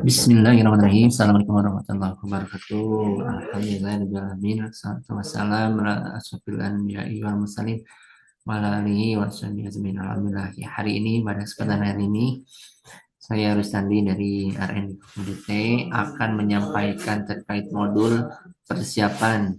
Bismillahirrahmanirrahim. Assalamualaikum warahmatullahi wabarakatuh. Alhamdulillahirrahmanirrahim. Wassalamualaikum warahmatullahi wabarakatuh. Alhamdulillah. Ya, hari ini pada kesempatan hari ini saya Rustandi dari RN DT akan menyampaikan terkait modul persiapan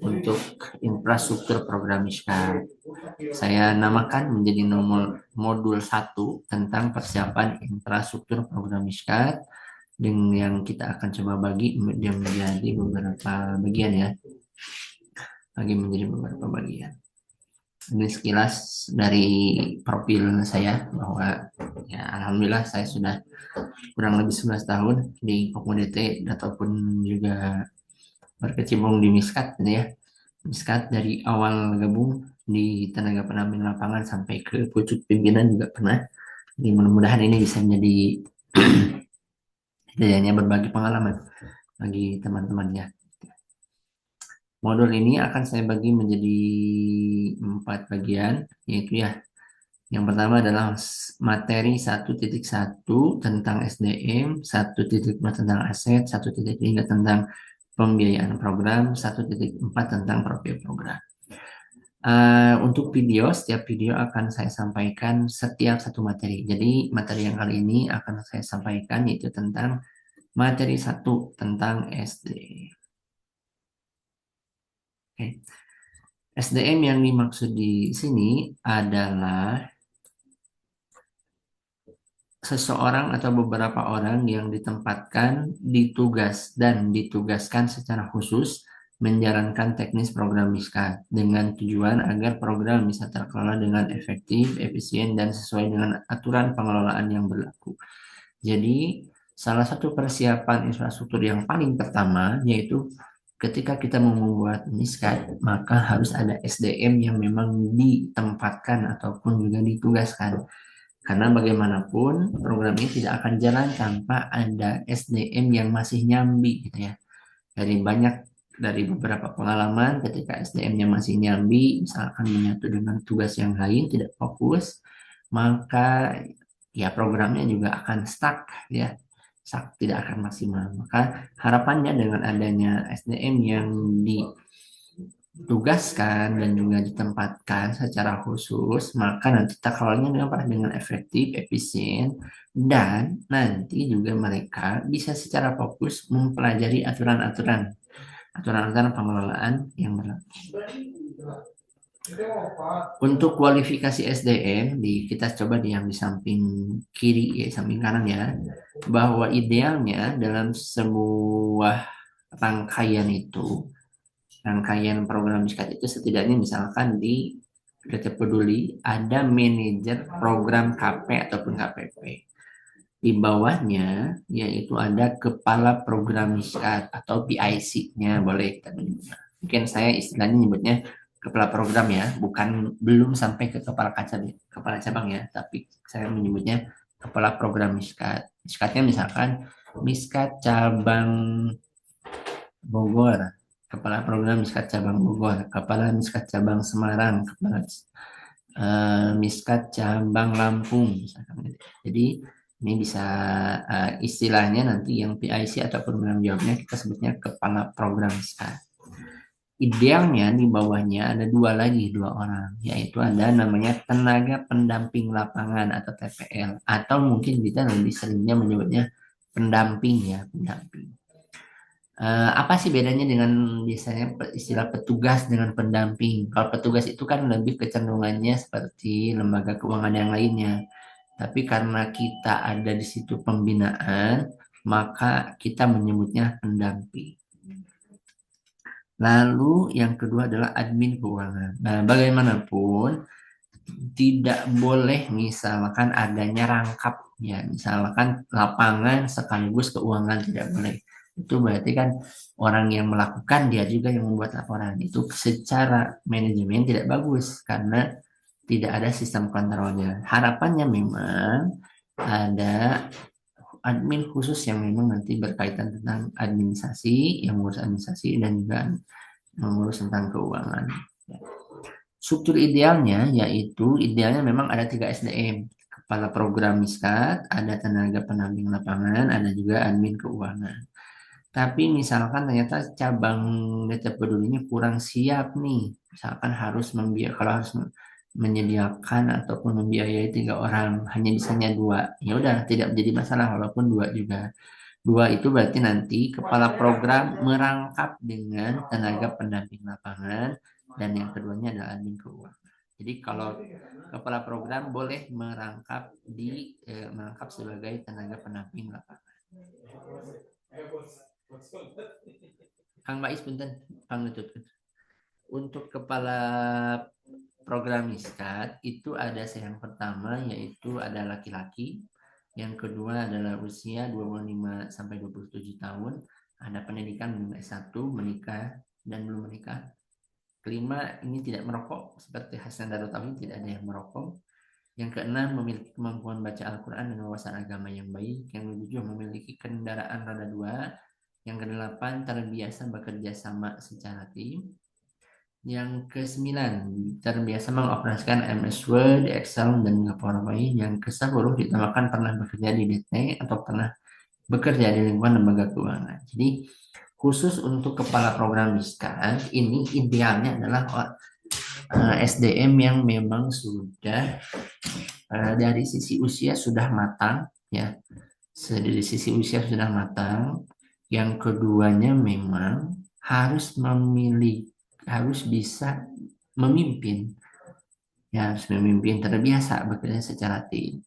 untuk infrastruktur program Mishkat. Saya namakan menjadi nomor modul 1 tentang persiapan infrastruktur program Mishkat, dengan yang kita akan coba bagi menjadi beberapa bagian ya, beberapa bagian. Ini sekilas dari profil saya bahwa ya alhamdulillah saya sudah kurang lebih 11 tahun di Komunitas ataupun juga berkecimpung di Miskat gitu ya. Miskat dari awal gabung di tenaga pendamping lapangan sampai ke pucuk pimpinan juga pernah. Jadi mudah-mudahan ini bisa menjadi setidaknya berbagi pengalaman bagi teman-temannya. Modul ini akan saya bagi menjadi 4 bagian, yaitu ya, yang pertama adalah materi 1.1 tentang SDM, 1.2 tentang aset, 1.3 tentang pembiayaan program, 1.4 tentang profil program. Untuk video, setiap video akan saya sampaikan setiap satu materi. Jadi materi yang kali ini akan saya sampaikan yaitu tentang materi 1 tentang SDM. Oke. SDM yang dimaksud di sini adalah seseorang atau beberapa orang yang ditempatkan, ditugaskan secara khusus menjalankan teknis program Miskat dengan tujuan agar program bisa terkelola dengan efektif, efisien, dan sesuai dengan aturan pengelolaan yang berlaku. Jadi, salah satu persiapan infrastruktur yang paling pertama yaitu ketika kita mau membuat Miskat, maka harus ada SDM yang memang ditempatkan ataupun juga ditugaskan. Karena bagaimanapun program ini tidak akan jalan tanpa ada SDM yang masih nyambi gitu ya. Dari beberapa pengalaman ketika SDM-nya masih nyambi, misalkan menyatu dengan tugas yang lain tidak fokus, maka ya programnya juga akan stuck ya. Stuck, tidak akan maksimal. Maka harapannya dengan adanya SDM yang ditugaskan dan juga ditempatkan secara khusus, maka nanti takalnya dapat dengan efektif, efisien, dan nanti juga mereka bisa secara fokus mempelajari aturan-aturan pengelolaan yang berlaku. Untuk kualifikasi SDM kita coba di yang di samping kiri ya, samping kanan ya, bahwa idealnya dalam sebuah rangkaian program Miskat itu setidaknya misalkan di PT Peduli ada manajer program KP ataupun KPP. Di bawahnya yaitu ada kepala program Miskat atau PIC-nya boleh kita menyebutnya. Mungkin saya istilahnya nyebutnya kepala program ya, belum sampai ke kepala cabang ya, tapi saya menyebutnya kepala program Miskat. Miskatnya misalkan Miskat cabang Bogor, kepala program Miskat cabang Bogor, kepala Miskat cabang Semarang, kepala Miskat cabang Lampung misalkan gitu. Jadi ini bisa istilahnya nanti yang PIC ataupun penanggung jawabnya kita sebutnya kepala program Miskat. Idealnya di bawahnya ada dua orang, yaitu ada namanya tenaga pendamping lapangan atau TPL, atau mungkin kita lebih seringnya menyebutnya pendamping ya, pendamping. Apa sih bedanya dengan biasanya istilah petugas dengan pendamping? Kalau petugas itu kan lebih kecenderungannya seperti lembaga keuangan yang lainnya. Tapi karena kita ada di situ pembinaan, maka kita menyebutnya pendamping. Lalu yang kedua adalah admin keuangan. Nah, bagaimanapun tidak boleh misalkan adanya rangkap ya, misalkan lapangan sekaligus keuangan tidak boleh. Itu berarti kan orang yang melakukan dia juga yang membuat laporan. Itu secara manajemen tidak bagus karena tidak ada sistem kontrolnya. Harapannya memang ada admin khusus yang memang nanti berkaitan tentang administrasi, yang mengurus administrasi dan juga mengurus tentang keuangan. Struktur idealnya yaitu idealnya memang ada 3 SDM. Kepala program Miskat, ada tenaga pendamping lapangan, ada juga admin keuangan. Tapi misalkan ternyata cabang Data Pedulinya kurang siap nih. Misalkan harus kalau harus menyediakan ataupun membiayai 3 orang, hanya bisanya 2. Ya udah, tidak menjadi masalah walaupun 2 juga. 2 itu berarti nanti kepala program merangkap dengan tenaga pendamping lapangan dan yang keduanya adalah admin keuangan. Jadi kalau kepala program boleh merangkap sebagai tenaga pendamping lapangan. Kang Bais punten pangnututkeun. Untuk kepala program Miskat itu ada yang pertama yaitu ada laki-laki, yang kedua adalah usia 25 sampai 27 tahun, ada pendidikan S1, menikah dan belum menikah. Kelima, ini tidak merokok seperti Hasan Darut Tauhid, tidak ada yang merokok. Yang keenam, memiliki kemampuan baca Al-Quran dan wawasan agama yang baik. Yang ketujuh, memiliki kendaraan roda 2. Yang kedelapan, terbiasa bekerja sama secara tim. Yang kesembilan, terbiasa mengoperasikan MS Word, Excel, dan PowerPoint. Yang ke-10, ditambahkan pernah bekerja di DT atau pernah bekerja di lingkungan lembaga keuangan. Jadi, khusus untuk kepala program Miskan, ini idealnya adalah SDM yang memang sudah dari sisi usia sudah matang, ya. Dari sisi usia sudah matang. Yang keduanya memang harus bisa memimpin, ya, harus memimpin, terbiasa bekerja secara tim.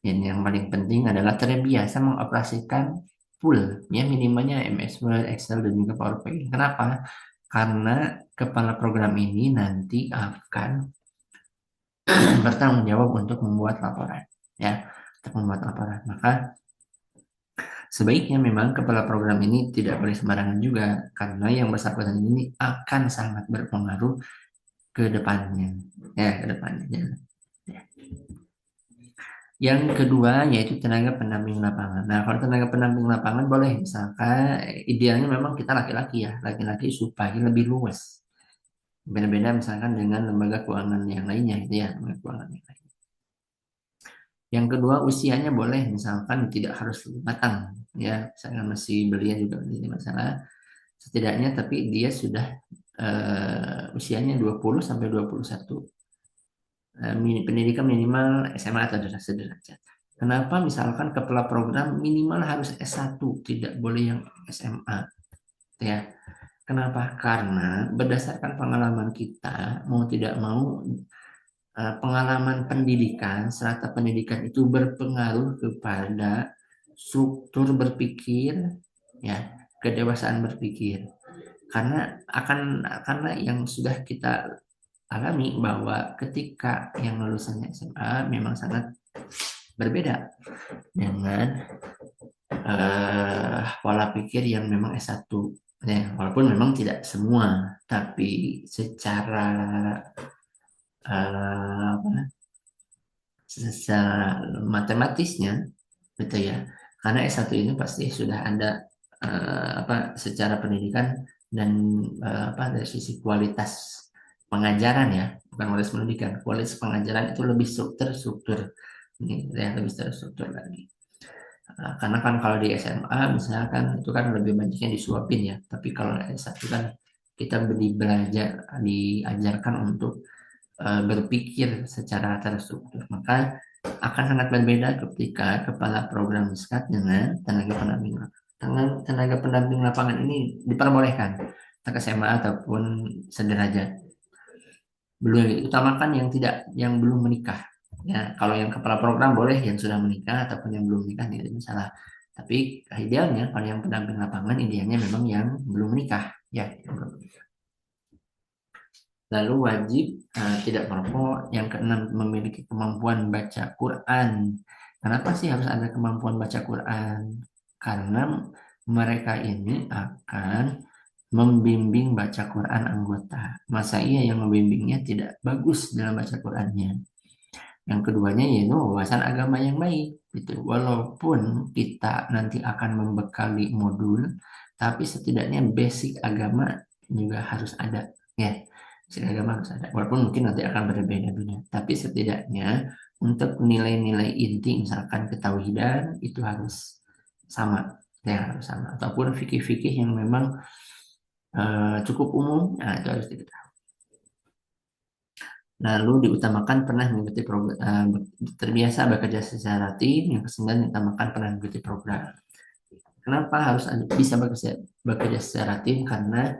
Dan yang paling penting adalah terbiasa mengoperasikan full, ya, minimalnya MS Word, Excel, dan juga PowerPoint. Kenapa? Karena kepala program ini nanti akan bertanggung jawab untuk membuat laporan, ya, untuk membuat laporan. Maka sebaiknya memang kepala program ini tidak boleh sembarangan juga, karena yang bersangkutan ini akan sangat berpengaruh ke depannya, ya, ke depannya. Ya. Yang kedua yaitu tenaga pendamping lapangan. Nah, kalau tenaga pendamping lapangan boleh, misalkan idealnya memang kita laki-laki, ya, laki-laki supaya lebih luas. Beda-beda misalkan dengan lembaga keuangan yang lainnya, itu ya, lembaga keuangan yang lain. Yang kedua, usianya boleh misalkan tidak harus matang, ya, misalkan masih belia juga menjadi masalah. Setidaknya tapi dia sudah usianya 20 sampai 21. Pendidikan minimal SMA atau sederajat. Kenapa misalkan kepala program minimal harus S1, tidak boleh yang SMA, ya. Kenapa? Karena berdasarkan pengalaman kita, mau tidak mau pengalaman pendidikan, serata pendidikan itu berpengaruh kepada struktur berpikir, ya, kedewasaan berpikir. Karena yang sudah kita alami bahwa ketika yang lulusannya SMA memang sangat berbeda dengan pola pikir yang memang S1, ya, walaupun memang tidak semua, tapi secara matematisnya, gitu ya, karena S1 ini pasti sudah ada secara pendidikan dan dari sisi kualitas pengajaran, ya, bukan kualitas pendidikan, kualitas pengajaran itu lebih struktur ini, ya, lebih terstruktur lagi. Karena kan kalau di SMA misalkan itu kan lebih banyaknya disuapin, ya, tapi kalau S1 kan kita diajarkan untuk berpikir secara terstruktur. Maka akan sangat berbeda ketika kepala program Miskat dengan tenaga pendamping lapangan. Tenaga pendamping lapangan ini diperbolehkan ke SMA ataupun sederajat. Belum utamakan yang belum menikah. Ya, kalau yang kepala program boleh yang sudah menikah ataupun yang belum menikah, tidak masalah. Tapi idealnya kalau yang pendamping lapangan idealnya memang yang belum menikah, ya, yang belum menikah. Lalu wajib tidak merokok. Yang keenam, memiliki kemampuan baca Quran. Kenapa sih harus ada kemampuan baca Quran? Karena mereka ini akan membimbing baca Quran anggota. Masa iya yang membimbingnya tidak bagus dalam baca Qurannya? Yang keduanya yaitu wawasan agama yang baik. Gitu. Walaupun kita nanti akan membekali modul, tapi setidaknya basic agama juga harus ada, ya. seragam harus ada. Walaupun mungkin nanti akan berbeda-beda. Tapi setidaknya untuk nilai-nilai inti, misalkan ketauhidan, itu harus sama. Ya, harus sama. Ataupun fikih-fikih yang memang cukup umum, nah itu harus diketahui. Lalu diutamakan pernah mengikuti program, terbiasa bekerja secara tim. Yang kesembilan diutamakan pernah mengikuti program. Kenapa harus bisa bekerja secara tim? Karena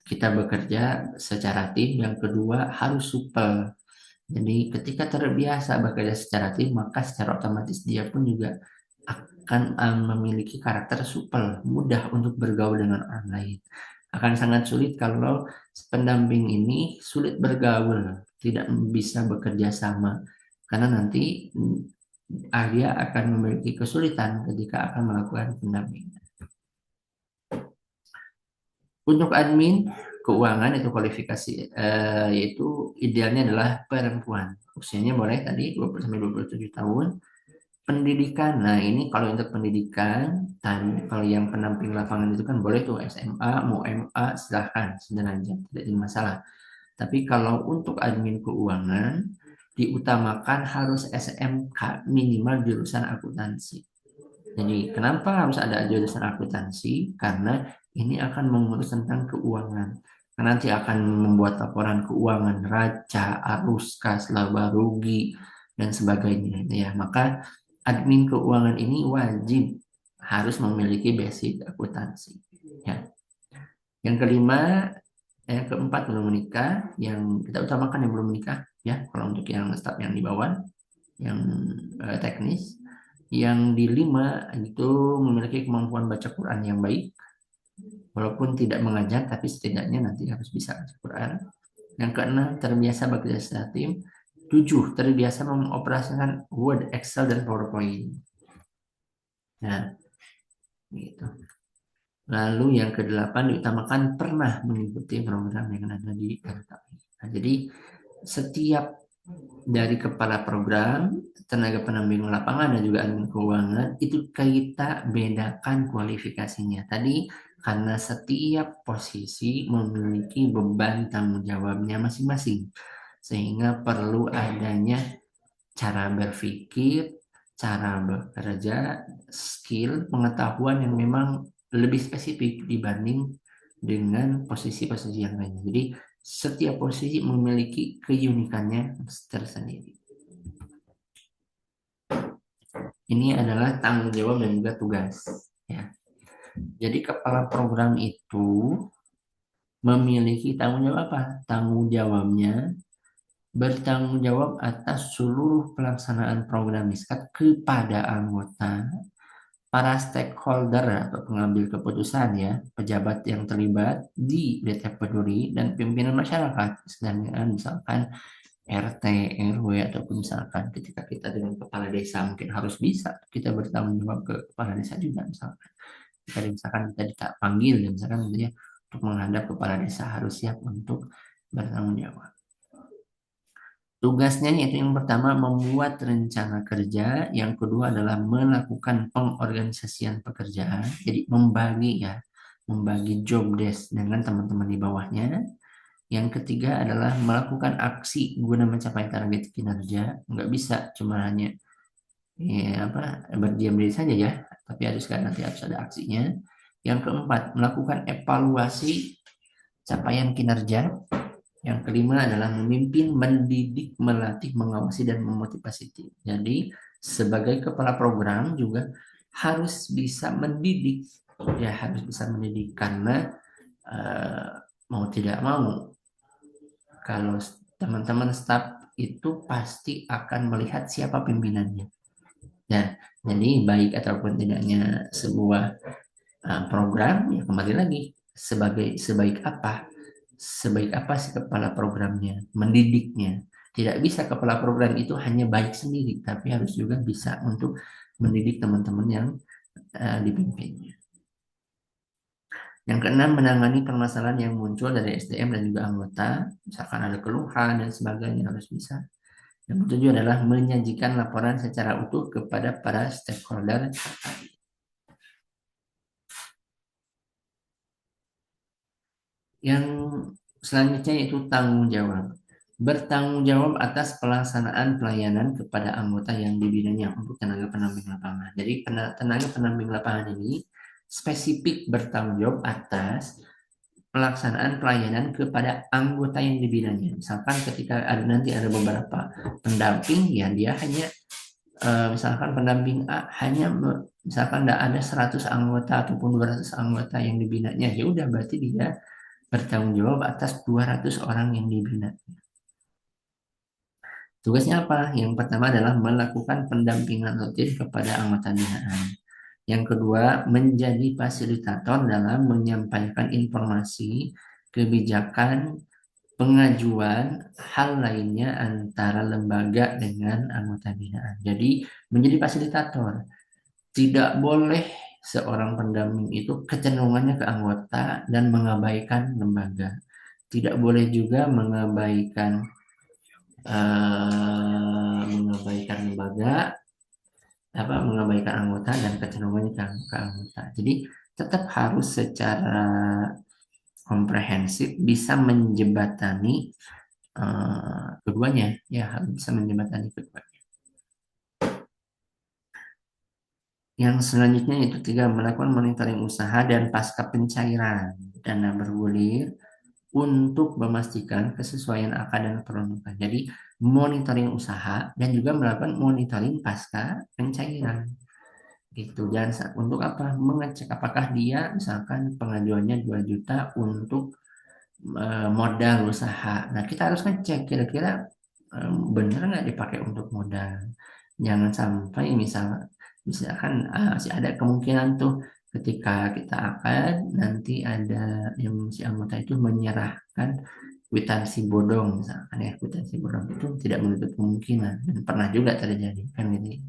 kita bekerja secara tim. Yang kedua harus supel. Jadi ketika terbiasa bekerja secara tim, maka secara otomatis dia pun juga akan memiliki karakter supel, mudah untuk bergaul dengan orang lain. Akan sangat sulit kalau pendamping ini sulit bergaul, tidak bisa bekerja sama, karena nanti dia akan memiliki kesulitan ketika akan melakukan pendampingan. Untuk admin keuangan itu kualifikasi yaitu idealnya adalah perempuan. Usianya boleh tadi 20 sampai 27 tahun. Pendidikan. Nah, ini kalau untuk pendidikan dan kalau yang pendamping lapangan itu kan boleh tuh SMA, mau MA silahkan sederajat, tidak jadi masalah. Tapi kalau untuk admin keuangan diutamakan harus SMK minimal jurusan akuntansi. Jadi kenapa harus ada jurusan akuntansi? Karena ini akan mengurus tentang keuangan. Karena nanti akan membuat laporan keuangan, raca, arus, kas, laba, rugi, dan sebagainya. Ya, maka admin keuangan ini wajib harus memiliki basic akuntansi. Ya. Yang kelima, yang keempat belum menikah. Yang kita utamakan yang belum menikah. Ya, kalau untuk yang staf yang di bawah, yang teknis. Yang di lima itu memiliki kemampuan baca Quran yang baik, walaupun tidak mengajar, tapi setidaknya nanti harus bisa baca Quran. Yang keenam, terbiasa bekerja secara tim. Tujuh, terbiasa mengoperasikan Word, Excel, dan PowerPoint. Nah, gitu. Lalu yang kedelapan, diutamakan pernah mengikuti program yang ada di RKI. Nah, jadi setiap dari kepala program, tenaga pendamping lapangan, dan juga admin keuangan, itu kita bedakan kualifikasinya. Tadi karena setiap posisi memiliki beban tanggung jawabnya masing-masing. Sehingga perlu adanya cara berpikir, cara bekerja, skill, pengetahuan yang memang lebih spesifik dibanding dengan posisi-posisi yang lainnya. Jadi setiap posisi memiliki keunikannya tersendiri. Ini adalah tanggung jawab dan juga tugas. Ya. Jadi kepala program itu memiliki tanggung jawab apa? Tanggung jawabnya bertanggung jawab atas seluruh pelaksanaan program miskat kepada anggota, para stakeholder atau pengambil keputusan ya, pejabat yang terlibat di DT Peduli dan pimpinan masyarakat, sedangkan misalkan RT, RW ataupun misalkan ketika kita dengan kepala desa mungkin harus bisa kita bertanggung jawab ke kepala desa juga misalkan. Jika misalkan kita dipanggil ya misalkan dia untuk menghadap kepala desa harus siap untuk bertanggung jawab. Tugasnya yaitu yang pertama membuat rencana kerja, yang kedua adalah melakukan pengorganisasian pekerjaan, jadi membagi ya, membagi job desk dengan teman-teman di bawahnya. Yang ketiga adalah melakukan aksi guna mencapai target kinerja, nggak bisa cuma hanya ya, berdiam diri saja ya, tapi nanti harus ada aksinya. Yang keempat melakukan evaluasi capaian kinerja. Yang kelima adalah memimpin, mendidik, melatih, mengawasi, dan memotivasi tim. Jadi sebagai kepala program juga harus bisa mendidik, ya harus bisa mendidik karena uh, mau tidak mau kalau teman-teman staf itu pasti akan melihat siapa pimpinannya. Ya, jadi baik ataupun tidaknya sebuah program ya kembali lagi sebaik apa si kepala programnya, mendidiknya. Tidak bisa kepala program itu hanya baik sendiri, tapi harus juga bisa untuk mendidik teman-teman yang dipimpinnya. Yang keenam, menangani permasalahan yang muncul dari SDM dan juga anggota, misalkan ada keluhan dan sebagainya harus bisa. Yang ketujuh adalah menyajikan laporan secara utuh kepada para stakeholder. Yang Selanjutnya yaitu tanggung jawab. Bertanggung jawab atas pelaksanaan pelayanan kepada anggota yang dibidangnya untuk tenaga pendamping lapangan. Jadi tenaga pendamping lapangan ini spesifik bertanggung jawab atas pelaksanaan pelayanan kepada anggota yang dibidangnya. Misalkan ketika nanti ada beberapa pendamping, ya dia hanya misalkan pendamping A hanya misalkan tidak ada 100 anggota ataupun 200 anggota yang dibinanya, ya udah berarti dia bertanggung jawab atas 200 orang yang dibina. Tugasnya apa? Yang pertama adalah melakukan pendampingan rutin kepada anggota binaan. Yang kedua, menjadi fasilitator dalam menyampaikan informasi, kebijakan, pengajuan, hal lainnya antara lembaga dengan anggota binaan. Jadi, menjadi fasilitator. Tidak boleh seorang pendamping itu kecenderungannya ke anggota dan mengabaikan lembaga. Tidak boleh juga mengabaikan lembaga, mengabaikan anggota dan kecenderungannya ke anggota. Jadi tetap harus secara komprehensif bisa menjembatani keduanya, ya harus bisa menjembatani keduanya. Yang selanjutnya itu tiga, melakukan monitoring usaha dan pasca pencairan dana bergulir untuk memastikan kesesuaian angka dan peruntukan. Jadi monitoring usaha dan juga melakukan monitoring pasca pencairan. Gitu. Dan untuk apa? Mengecek apakah dia misalkan pengajuannya 2 juta untuk modal usaha. Nah, kita harus ngecek kira-kira benar nggak dipakai untuk modal. Jangan sampai misalkan masih ada kemungkinan tuh ketika kita akan nanti ada yang si anggota itu menyerahkan kwitansi bodong misalkan, ya kwitansi bodong itu tidak menutup kemungkinan dan pernah juga terjadi kan gitu.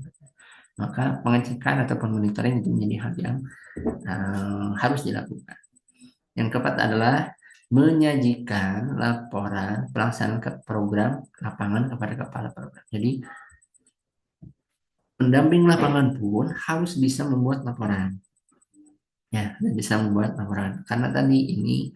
Maka pengecekan ataupun monitoring itu menjadi hal yang harus dilakukan. Yang keempat adalah menyajikan laporan pelaksanaan ke program lapangan kepada kepala program. Jadi pendamping lapangan pun harus bisa membuat laporan. Ya, bisa membuat laporan. Karena tadi ini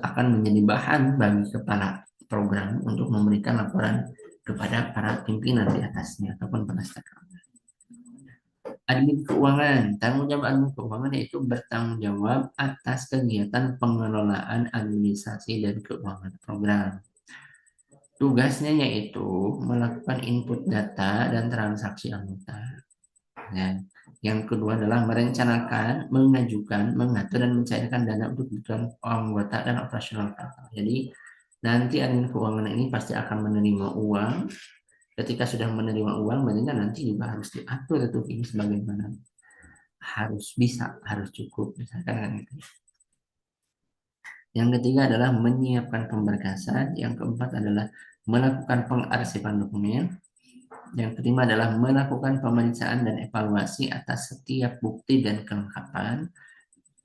akan menjadi bahan bagi kepala program untuk memberikan laporan kepada para pimpinan di atasnya ataupun para stakeholder. Admin keuangan. Tanggung jawab admin keuangan yaitu bertanggung jawab atas kegiatan pengelolaan administrasi dan keuangan program. Tugasnya yaitu melakukan input data dan transaksi anggota. Ya. Yang kedua adalah merencanakan, mengajukan, mengatur, dan mencairkan dana untuk kebutuhan anggota dan operasional kantor. Jadi nanti admin keuangan ini pasti akan menerima uang. Ketika sudah menerima uang, berarti nanti juga harus diatur itu ini sebagaimana harus bisa, harus cukup, misalkan kan gitu. Yang ketiga adalah menyiapkan pemberkasan. Yang keempat adalah melakukan pengarsipan dokumen. Yang kelima adalah melakukan pemeriksaan dan evaluasi atas setiap bukti dan kelengkapan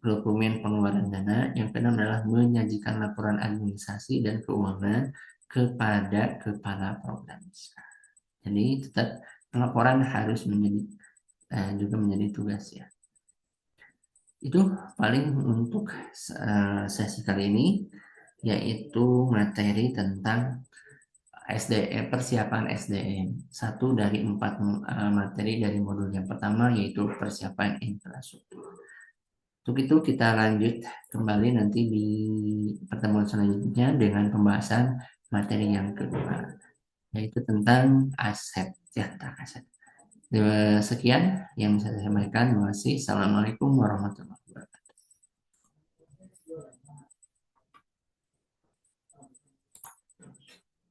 dokumen pengeluaran dana. Yang keenam adalah menyajikan laporan administrasi dan keuangan kepada kepala program. Jadi tetap pelaporan harus juga menjadi tugas ya. Itu paling untuk sesi kali ini, yaitu materi tentang SDM, persiapan SDM. Satu dari 4 materi dari modul yang pertama, yaitu persiapan infrastruktur. Untuk itu kita lanjut kembali nanti di pertemuan selanjutnya dengan pembahasan materi yang kedua, yaitu tentang aset, ya, tentang aset. Sekian yang bisa saya sampaikan. Terima kasih. Assalamualaikum warahmatullahi wabarakatuh.